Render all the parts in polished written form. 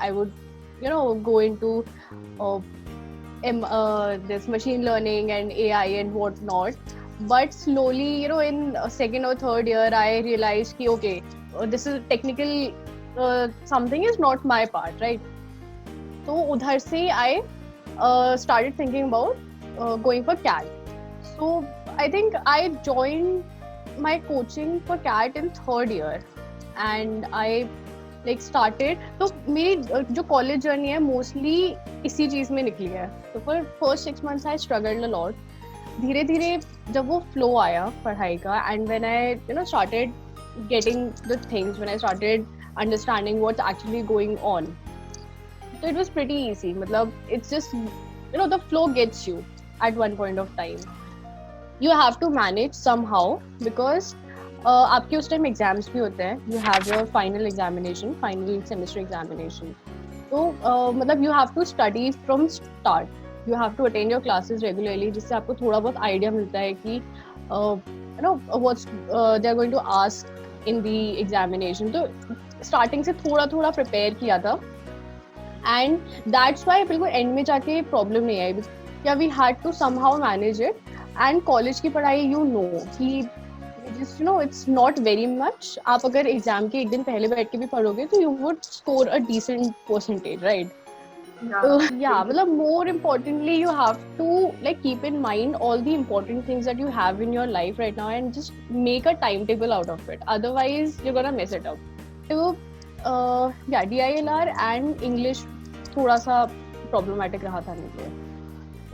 I would, go into uh, this machine learning and AI and whatnot. But slowly, in second or third year, I realized कि okay, this is technical something is not my part, right? So udhar se I started thinking about going for CAT. So I think I joined my coaching for CAT in third year, and I like started. तो मेरी जो college journey है mostly इसी चीज में निकली है. तो for first 6 months I struggled a lot. धीरे धीरे जब वो फ्लो आया पढ़ाई का, and when I started getting the things, when I started understanding what's actually going on, so it was pretty easy. मतलब it's just the flow gets you at one point of time. You have to manage somehow because आपके उस time exams भी होते हैं. You have your final examination, final semester examination. तो मतलब you have to study from start. You have to attend your classes regularly, जिससे आपको थोड़ा बहुत आइडिया मिलता है कि what's they are going to ask in the examination. तो स्टार्टिंग से थोड़ा थोड़ा प्रिपेयर किया था, एंड दैट्स वाई बिल्कुल एंड में जाके प्रॉब्लम नहीं आई. Yeah we had to somehow manage it. And college की पढ़ाई कि just it's not very much. आप अगर एग्जाम के एक दिन पहले बैठ के भी पढ़ोगे तो you would score a decent percentage, right? Yeah, मतलब more importantly you have to like keep in mind all the important things that you have in your life right now and just make a timetable out of it. Otherwise you're gonna mess it up. So yeah, DILR and English थोड़ा सा problematic रहा था मेरे लिए.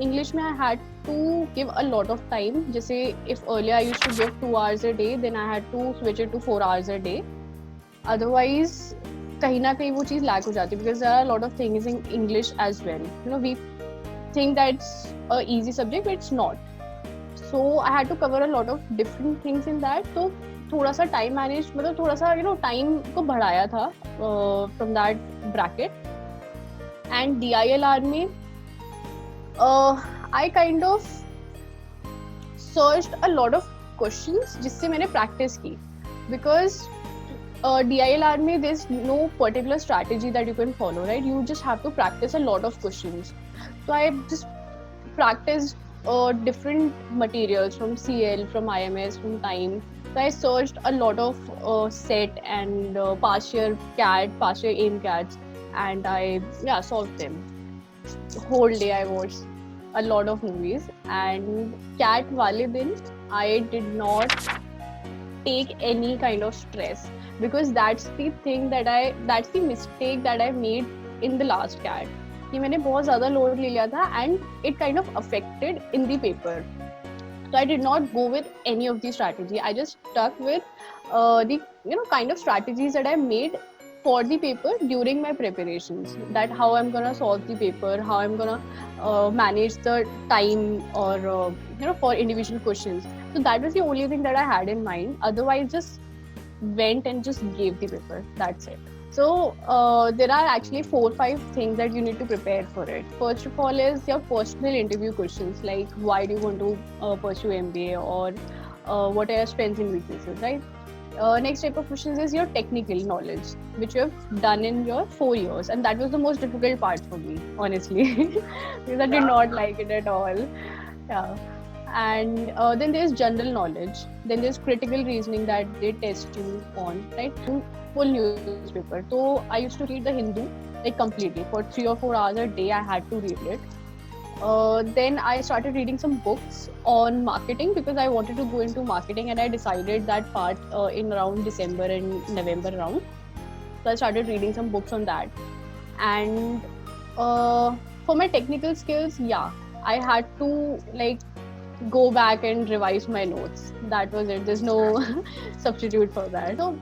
English में I had to give a lot of time. जैसे if earlier I used to give 2 hours a day, then I had to switch it to 4 hours a day. Otherwise, कहीं ना कहीं वो चीज़ lack हो जाती है because there are a lot of things in English as well. We think that it's a easy subject, but it's not. So I had to cover a lot of different things in that. तो थोड़ा सा time manage, मतलब थोड़ा सा time को बढ़ाया था from that bracket. And DILR में I kind of searched a lot of questions जिससे मैंने practice की, because DILR में there's no particular strategy that you can follow, right? You just have to practice a lot of questions. So I just practiced different materials from CL, from IMS, from Time. So I searched a lot of set and past year CAT, past year AIMCATs, and I solved them. The whole day I watched a lot of movies, and CAT wale din I did not take any kind of stress, because that's the mistake that I made in the last CAT. कि मैंने बहुत ज़्यादा load ले लिया था and it kind of affected in the paper. So I did not go with any of the strategy. I just stuck with the kind of strategies that I made for the paper during my preparations. That how I'm gonna solve the paper, how I'm gonna manage the time, or for individual questions. So that was the only thing that I had in mind. Otherwise, just went and just gave the paper. That's it. So there are actually 4-5 things that you need to prepare for it. First of all is your personal interview questions, like why do you want to pursue MBA, or what are your strengths and weaknesses, right? Next type of questions is your technical knowledge, which you have done in your 4 years, and that was the most difficult part for me, honestly, because I did not like it at all. Yeah. And then there's general knowledge, then there's critical reasoning that they test you on, right? Full newspaper. So I used to read the Hindu like completely for 3 or 4 hours a day. I had to read it. Then I started reading some books on marketing, because I wanted to go into marketing, and I decided that part in around December and November around. So I started reading some books on that. And for my technical skills, I had to like go back and revise my notes. That was it. There's no substitute for that. So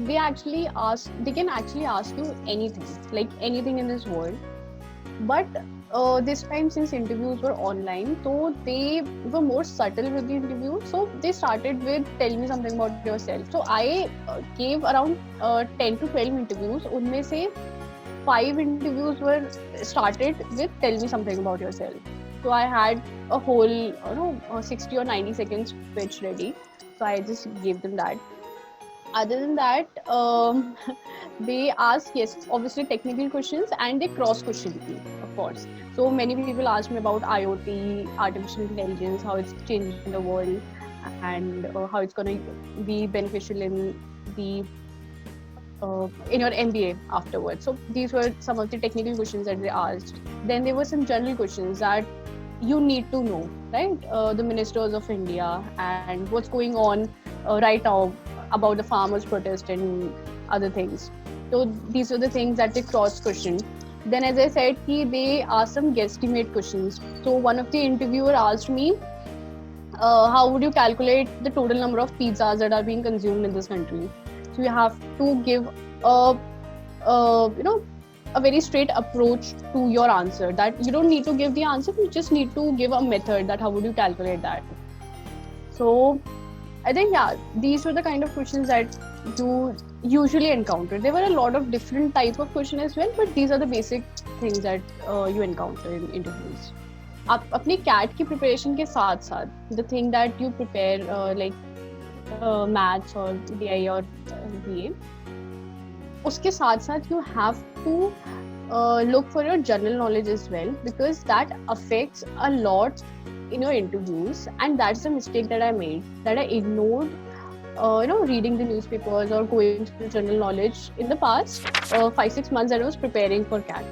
they can actually ask you anything, like anything in this world. But this time, since interviews were online, so they were more subtle with the interviews. So they started with tell me something about yourself. So I gave around 10 to 12 interviews. उनमें से 5 interviews were started with tell me something about yourself. So I had a whole 60 or 90 seconds speech ready. So I just gave them that. Other than that, they ask, yes, obviously technical questions, and they cross question you, of course. So many people ask me about IoT, artificial intelligence, how it's changing the world, and how it's going to be beneficial in your MBA afterwards. So these were some of the technical questions that they asked. Then there were some general questions that you need to know, right? The ministers of India and what's going on right now about the farmers' protest and other things. So these are the things that they cross question. Then, as I said, they asked some guesstimate questions. So one of the interviewer asked me, how would you calculate the total number of pizzas that are being consumed in this country? So you have to give a, you know, a very straight approach to your answer. That you don't need to give the answer, you just need to give a method that how would you calculate that. So I think, yeah, these were the kind of questions that you usually encounter. There were a lot of different type of question as well, but these are the basic things that you encounter in interviews. आप अपनी cat की preparation के साथ साथ the thing that you prepare like maths और DI और BA, उसके साथ साथ you have to look for your general knowledge as well, because that affects a lot in your interviews. And that's the mistake that I made, that I ignored reading the newspapers or going through general knowledge in the past 5-6 months that I was preparing for CAT.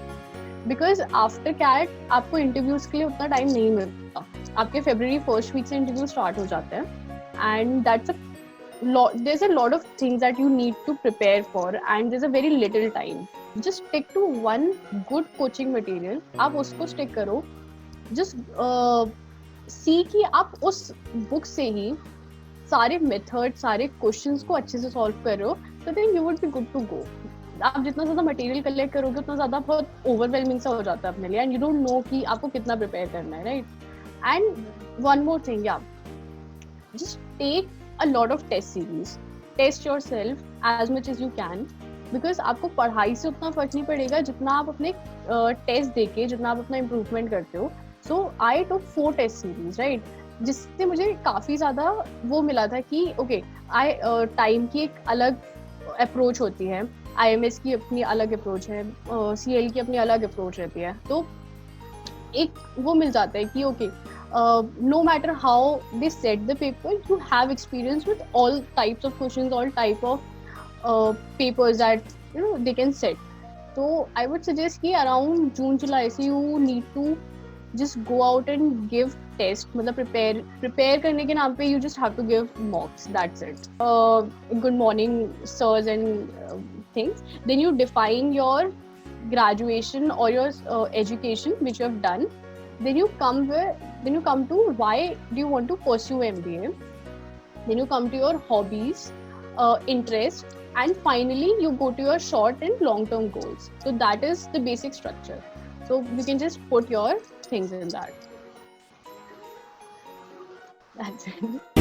Because after CAT आपको interviews के लिए उतना time नहीं मिलता. आपके February first week से interview start हो जाते हैं, and that's there's a lot of things that you need to prepare for, and there's a very little time. Just stick to one good coaching material. आप उसको stick करो. Just see कि आप उस book से ही सारे मेथड, सारे questions को अच्छे से सॉल्व कर रहे हो, तो then you would be good to go. आप जितना ज्यादा मटेरियल कलेक्ट करोगे उतना ज्यादा बहुत ओवरवेलमिंग सा हो जाता है अपने लिए, एंड यू डोंट नो कि आपको कितना प्रिपेयर करना है, right? And one more thing, या just take a lot of test series. Test yourself as much as you can, because आपको पढ़ाई से उतना फर्क नहीं पड़ेगा जितना आप अपने टेस्ट देके जितना आप अपना इम्प्रूवमेंट करते हो. सो आई टुक 4 टेस्ट सीरीज, राइट, जिससे मुझे काफी ज्यादा वो मिला था कि ओके, टाइम की एक अलग अप्रोच होती है, IMS की अपनी अलग अप्रोच है, CL की अपनी अलग अप्रोच रहती है. तो एक वो मिल जाता है कि okay, no matter how they set the paper, you have experience with all types of questions, all type of papers that they can set. So I would suggest कि around June July से you need to just go out and give test. मतलब prepare करने के नाम पे you just have to give mocks, that's it. Good morning sirs and things. Then you define your graduation or your education which you have done. Then you come to why do you want to pursue MBA. Then you come to your hobbies, interest, and finally you go to your short and long term goals. So that is the basic structure. So you can just put your things in that. That's it.